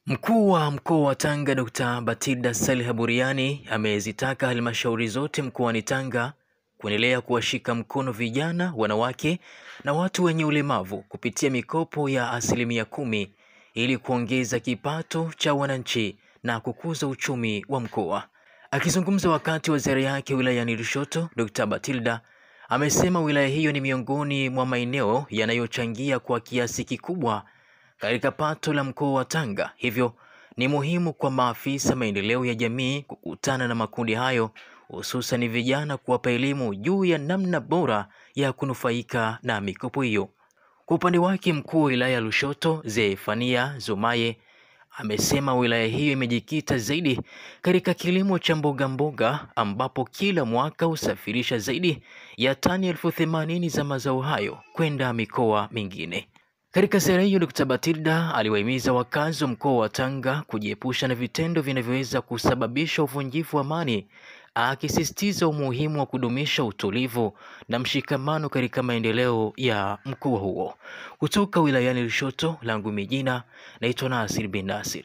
Mkuu wa Mkoa wa Tanga Dr. Batilda Saleh Buriani amezitaka halmashauri zote mkoani Tanga kuendelea kuwashika mkono vijana, wanawake na watu wenye ulemavu kupitia mikopo ya 10% ili kuongeza kipato cha wananchi na kukuza uchumi wa mkoa. Akizungumza wakati wa ziara yake wilayani Lushoto, Dr. Batilda amesema wilaya hiyo ni miongoni mwa maeneo yanayochangia kwa kiasi kikubwa katika pato la mkoa wa Tanga. Hivyo ni muhimu kwa maafisa maendeleo ya jamii kukutana na makundi hayo, hususan vijana, kuwapa elimu juu ya namna bora ya kunufaika na mikopo hiyo. Kwa upande wake, mkuu wa wilaya ya Lushoto Zefania Zumaye amesema wilaya hiyo imejikita zaidi katika kilimo cha mboga ambapo kila mwaka husafirisha zaidi ya tani 80,000 za mazao hayo kwenda mikoa mingine. Katika ziara hiyo, Dr. Batilda aliwahimiza wakazi wa mkoa wa Tanga kujiepusha na vitendo vinavyoweza kusababisha uvunjifu wa amani, akisisitiza umuhimu wa kudumisha utulivu na mshikamano katika maendeleo ya mkoa huo. Kutoka wilayani Lushoto, langu jina naitwa Nasir bin Nasir.